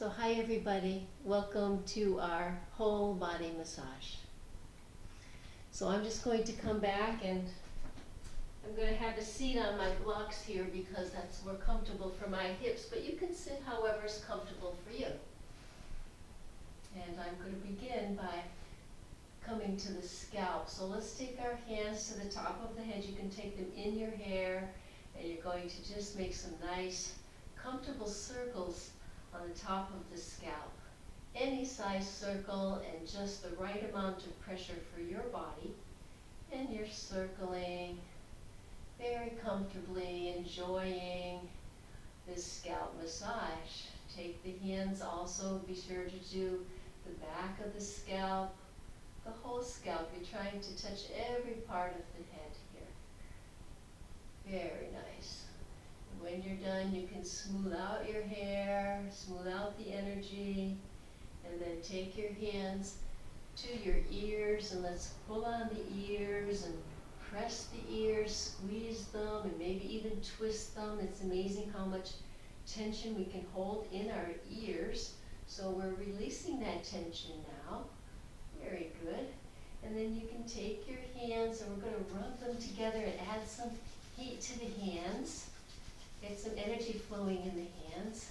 So hi everybody, welcome to our whole body massage. So I'm just going to come back and I'm going to have a seat on my blocks here because that's more comfortable for my hips, but you can sit however is comfortable for you. And I'm going to begin by coming to the scalp. So let's take our hands to the top of the head. You can take them in your hair and you're going to just make some nice comfortable circles on the top of the scalp. Any size circle and just the right amount of pressure for your body. And you're circling very comfortably, enjoying this scalp massage. Take the hands also, be sure to do the back of the scalp, the whole scalp. You're trying to touch every part of the head here. Very nice. When you're done, you can smooth out your hair, smooth out the energy, and then take your hands to your ears and let's pull on the ears and press the ears, squeeze them, and maybe even twist them. It's amazing how much tension we can hold in our ears. So we're releasing that tension now. Very good. And then you can take your hands and we're going to rub them together and add some heat to the hands. Get some energy flowing in the hands.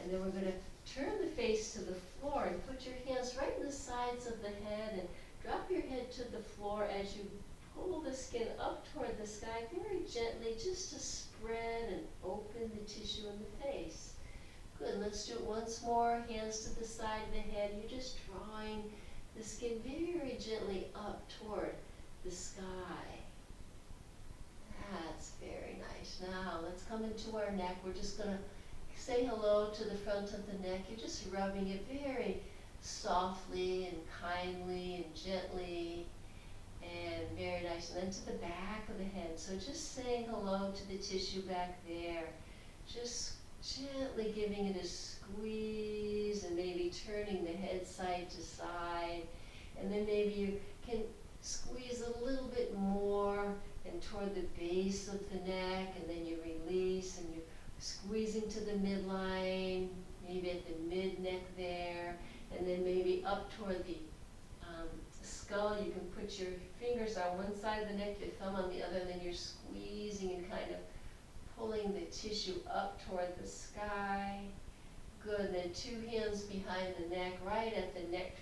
And then we're going to turn the face to the floor and put your hands right in the sides of the head and drop your head to the floor as you pull the skin up toward the sky very gently, just to spread and open the tissue in the face. Good. Let's do it once more. Hands to the side of the head. You're just drawing the skin very gently up toward the sky. That's very nice. Now let's come into our neck. We're just going to say hello to the front of the neck. You're just rubbing it very softly and kindly and gently and very nice. And then to the back of the head. So just saying hello to the tissue back there. Just gently giving it a squeeze and maybe turning the head side to side. And then maybe you can squeeze a little bit more and toward the base of the neck, and then you release and you're squeezing to the midline, maybe at the mid-neck there, and then maybe up toward the skull. You can put your fingers on one side of the neck, your thumb on the other, and then you're squeezing and kind of pulling the tissue up toward the sky. Good. And then two hands behind the neck, right at the neck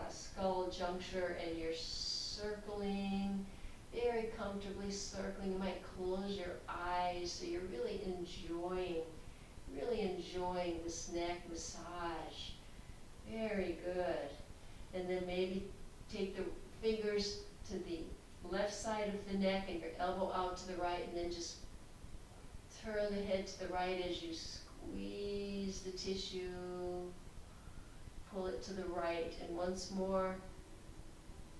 skull juncture, and you're circling, very comfortably circling. You might close your eyes so you're really enjoying this neck massage. Very good. And then maybe take the fingers to the left side of the neck and your elbow out to the right, and then just turn the head to the right as you squeeze the tissue, pull it to the right, and once more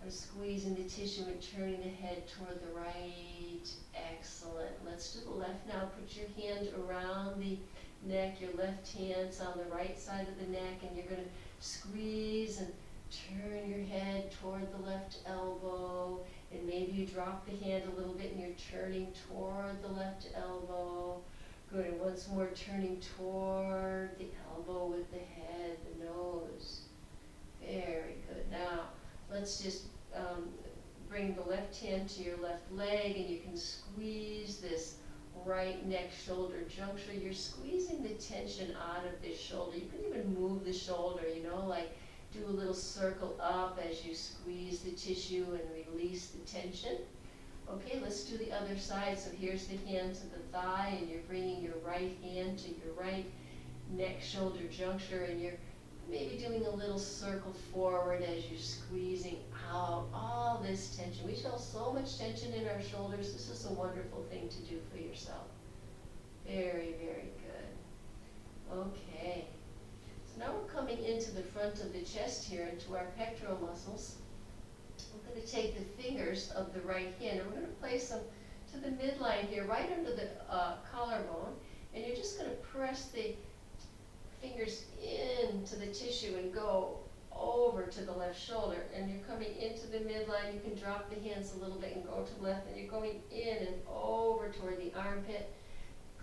I'm squeezing the tissue and turning the head toward the right. Excellent. Let's do the left now. Put your hand around the neck. Your left hand's on the right side of the neck, and you're going to squeeze and turn your head toward the left elbow. And maybe you drop the hand a little bit and you're turning toward the left elbow. Good. And once more, turning toward the elbow with the head, the nose. Very good. Now, let's just bring the left hand to your left leg, and you can squeeze this right neck shoulder juncture. You're squeezing the tension out of the shoulder. You can even move the shoulder, like do a little circle up as you squeeze the tissue and release the tension. Okay, let's do the other side. So here's the hand to the thigh, and you're bringing your right hand to your right neck shoulder juncture, and you're maybe doing a little circle forward as you're squeezing out all this tension. We feel so much tension in our shoulders. This is a wonderful thing to do for yourself. Very, very good. Okay. So now we're coming into the front of the chest here, into our pectoral muscles. We're going to take the fingers of the right hand, and we're going to place them to the midline here, right under the collarbone, and you're just going to press the fingers into the tissue and go over to the left shoulder, and you're coming into the midline. You can drop the hands a little bit and go to the left, and you're going in and over toward the armpit.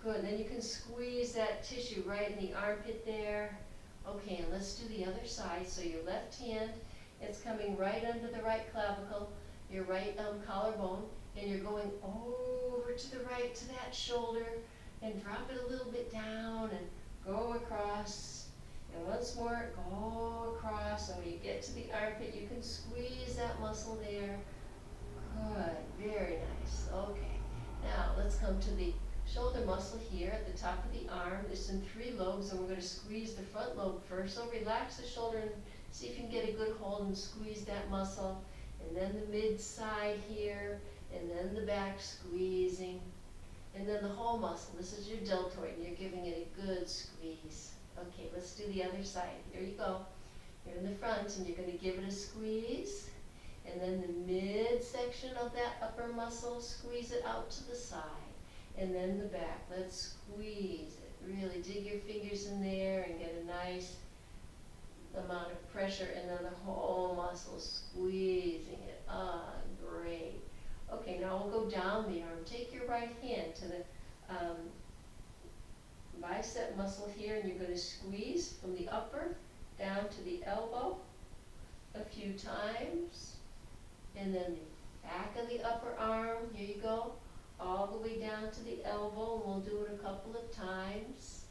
Good. Then you can squeeze that tissue right in the armpit there. Okay, and let's do the other side. So your left hand, it's coming right under the right clavicle, your right collarbone, and you're going over to the right to that shoulder, and drop it a little bit down, and go across. And once more, go across, and when you get to the armpit, you can squeeze that muscle there. Good, very nice. Okay, now let's come to the shoulder muscle here at the top of the arm. It's in 3 lobes, and we're going to squeeze the front lobe first. So relax the shoulder and see if you can get a good hold and squeeze that muscle. And then the mid side here, and then the back squeezing. And then the whole muscle. This is your deltoid, and you're giving it a good squeeze. Okay, let's do the other side. Here you go. You're in the front, and you're going to give it a squeeze. And then the mid section of that upper muscle, squeeze it out to the side. And then the back, let's squeeze it. Really dig your fingers in there and get a nice amount of pressure, and then the whole muscle squeezing it. Ah, great. Okay, now we'll go down the arm. Take your right hand to the bicep muscle here, and you're going to squeeze from the upper down to the elbow a few times. And then the back of the upper arm, here you go, all the way down to the elbow, and we'll do it a couple of times.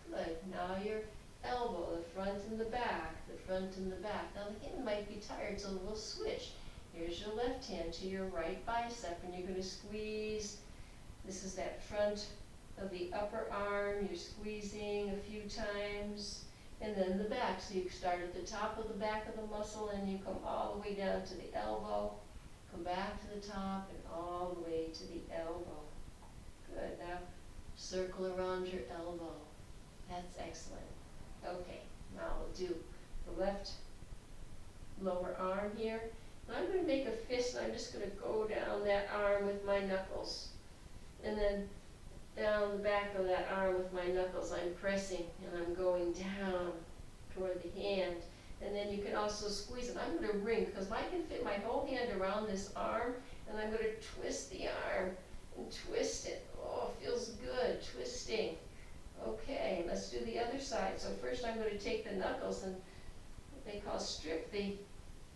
Good. Now your elbow, the front and the back, the front and the back. Now the hand might be tired, so we'll switch. Here's your left hand to your right bicep, and you're going to squeeze. This is that front of the upper arm. You're squeezing a few times. And then the back. So you start at the top of the back of the muscle, and you come all the way down to the elbow. Come back to the top and all the way to the elbow. Good. Now circle around your elbow. That's excellent. Okay, now we'll do the left lower arm here. And I'm going to make a fist, and I'm just going to go down that arm with my knuckles. And then down the back of that arm with my knuckles, I'm pressing, and I'm going down toward the hand. And then you can also squeeze it. I'm going to wring, because I can fit my whole hand around this arm, and I'm going to twist the arm and twist it. Oh, it feels good, twisting. Okay, let's do the other side. So first I'm going to take the knuckles and what they call strip the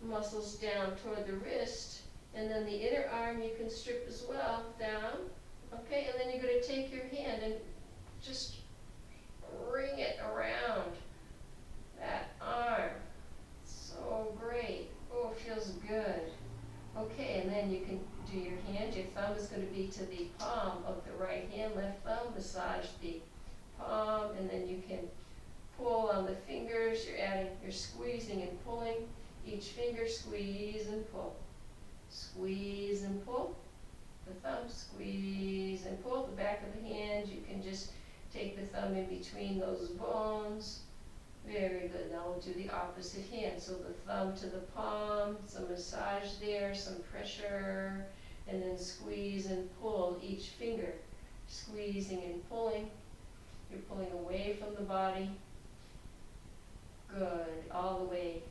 muscles down toward the wrist, and then the inner arm you can strip as well down. Okay, and then you're going to take your hand and just wring it around that arm. So great. Oh, it feels good. Okay, and then you can do your hand. Your thumb is going to be to the palm of the right hand. Left thumb, massage the palm, and then you can pull on the fingers. You're squeezing and pulling. Each finger, squeeze and pull. Squeeze and pull. The thumb, squeeze and pull. The back of the hand, you can just take the thumb in between those bones. Very good. Now we'll do the opposite hand. So the thumb to the palm, some massage there, some pressure, and then squeeze and pull each finger. Squeezing and pulling. You're pulling away from the body. Good. All the way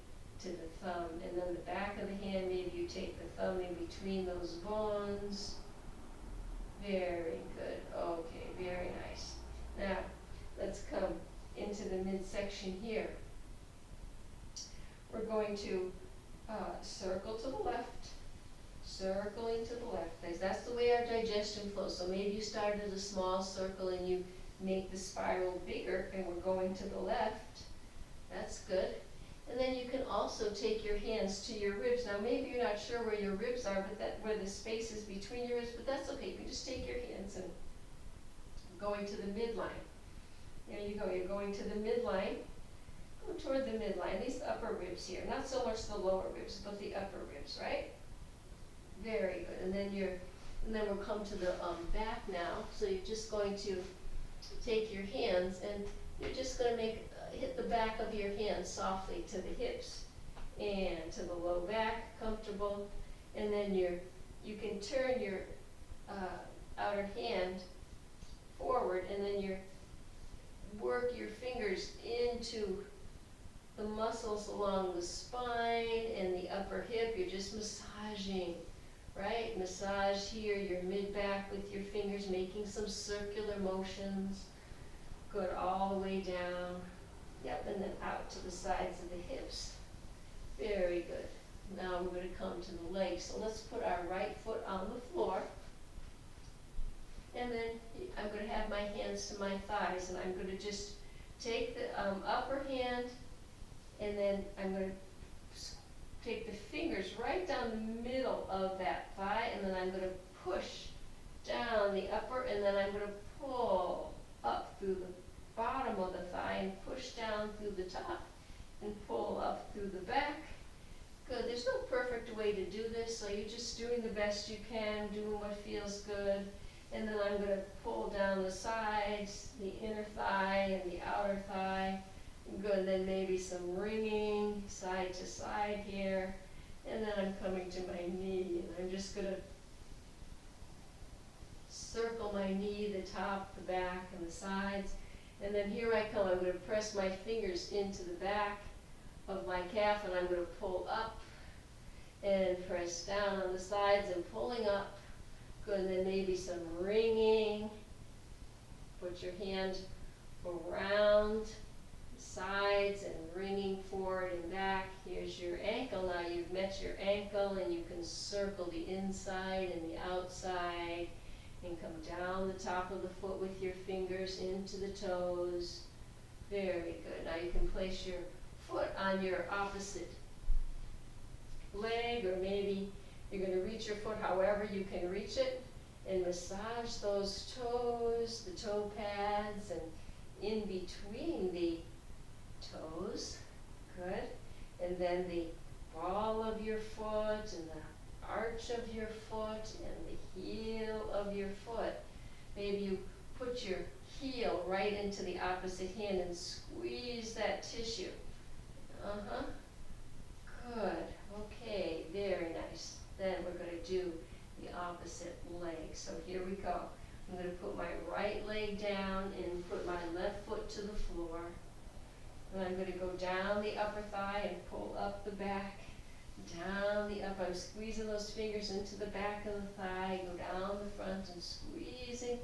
to the thumb. And then the back of the hand, maybe you take the thumb in between those bones. Very good. Okay, very nice. Now, let's come into the midsection here. We're going to circle to the left, circling to the left. That's the way our digestion flows. So maybe you start as a small circle and you make the spiral bigger, and we're going to the left. That's good. And then you can also take your hands to your ribs. Now maybe you're not sure where your ribs are, but where the space is between your ribs, but that's okay. You can just take your hands and going to the midline. There you go, you're going to the midline. Go toward the midline, these upper ribs here. Not so much the lower ribs, but the upper ribs, right? Very good. And then we'll come to the back now. So you're just going to take your hands, and you're just going to hit the back of your hands softly to the hips and to the low back, comfortable. And then you can turn your outer hand forward, and then work your fingers into the muscles along the spine and the upper hip. You're just massaging, right? Massage here, your mid-back with your fingers, making some circular motions. Good, all the way down. Yep, and then out to the sides of the hips. Very good. Now we're going to come to the legs. So let's put our right foot on the floor. And then I'm going to have my hands to my thighs, and I'm going to just take the upper hand, and then I'm going to take the fingers right down the middle of that thigh, and then I'm going to push down the upper, and then I'm going to pull up through the bottom of the thigh and push down through the top and pull up through the back. Good. There's no perfect way to do this, so you're just doing the best you can, doing what feels good. And then I'm going to pull down the sides, the inner thigh and the outer thigh. Good. And then maybe some ringing side to side here. And then I'm coming to my knee, and I'm just going to circle my knee, the top, the back, and the sides. And then here I come. I'm going to press my fingers into the back of my calf, and I'm going to pull up and press down on the sides and pulling up. Good, and then maybe some ringing. Put your hand around the sides and ringing forward and back. Here's your ankle. Now you've met your ankle, and you can circle the inside and the outside and come down the top of the foot with your fingers into the toes. Very good. Now you can place your foot on your opposite leg, or maybe you're going to reach your foot however you can reach it, and massage those toes, the toe pads, and in between the toes. Good. And then the ball of your foot and the arch of your foot and the heel of your foot. Maybe you put your heel right into the opposite hand and squeeze that tissue. Good. Okay, very nice. Then we're going to do the opposite leg. So here we go. I'm going to put my right leg down and put my left foot to the floor. And I'm going to go down the upper thigh and pull up the back. Down the upper. I'm squeezing those fingers into the back of the thigh. Go down the front and squeezing.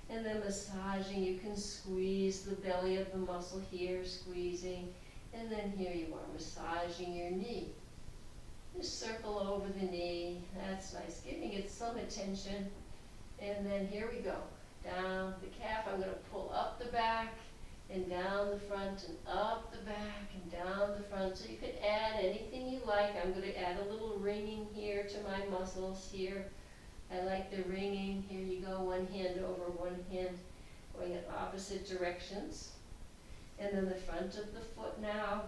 And then massaging. You can squeeze the belly of the muscle here, squeezing. And then here you are, massaging your knee. Just circle over the knee. That's nice. Giving it some attention. And then here we go. Down the calf. I'm going to pull up the back and down the front and up the back and down the front. So you can add anything you like. I'm going to add a little ringing here to my muscles here. I like the ringing. Here you go. One hand over, one hand going in opposite directions. And then the front of the foot now.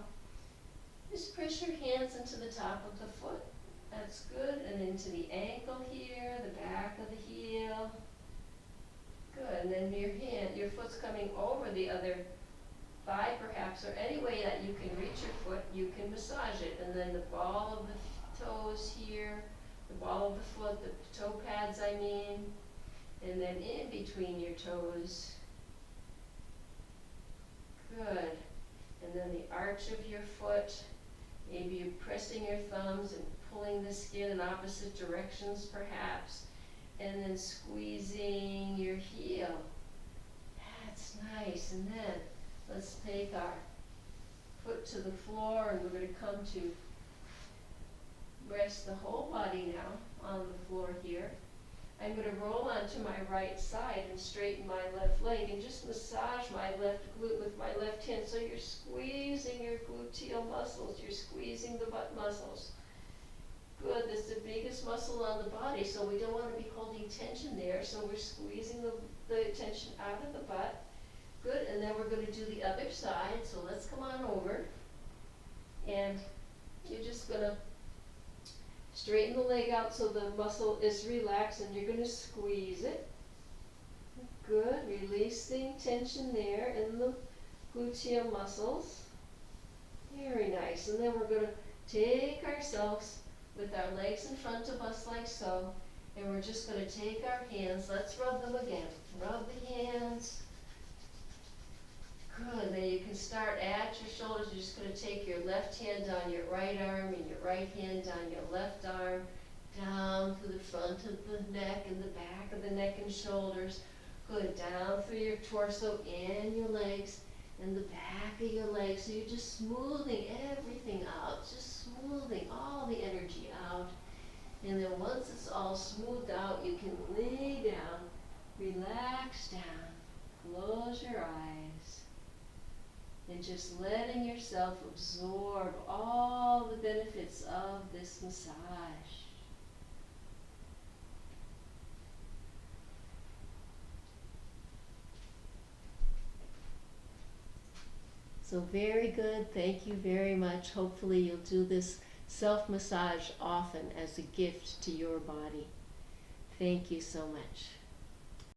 Just press your hands into the top of the foot. That's good. And into the ankle here, the back of the heel. Good. And then your foot's coming over the other thigh perhaps, or any way that you can reach your foot, you can massage it. And then the ball of the toes here, the ball of the foot, the toe pads I mean, and then in between your toes. Good. And then the arch of your foot. Maybe you're pressing your thumbs and pulling the skin in opposite directions perhaps. And then squeezing your heel. That's nice. And then let's take our foot to the floor, and we're going to come to rest the whole body now on the floor here. I'm going to roll onto my right side and straighten my left leg and just massage my left glute with my left hand. So you're squeezing your gluteal muscles. You're squeezing the butt muscles. Good. That's the biggest muscle on the body, so we don't want to be holding tension there. So we're squeezing the tension out of the butt. Good. And then we're going to do the other side. So let's come on over. And you're just going to straighten the leg out so the muscle is relaxed, and you're going to squeeze it. Good. Releasing tension there in the gluteal muscles. Very nice. And then we're going to take ourselves with our legs in front of us like so, and we're just going to take our hands. Let's rub them again. Rub the hands. Good. Then you can start at your shoulders. You're just going to take your left hand on your right arm and your right hand on your left arm, down through the front of the neck and the back of the neck and shoulders. Good. Down through your torso and your legs and the back of your legs. so you're just smoothing everything out, just smoothing all the energy out. And then once it's all smoothed out, you can lay down, relax down, close your eyes, and just letting yourself absorb all the benefits of this massage. So very good, thank you very much. Hopefully you'll do this self-massage often as a gift to your body. Thank you so much.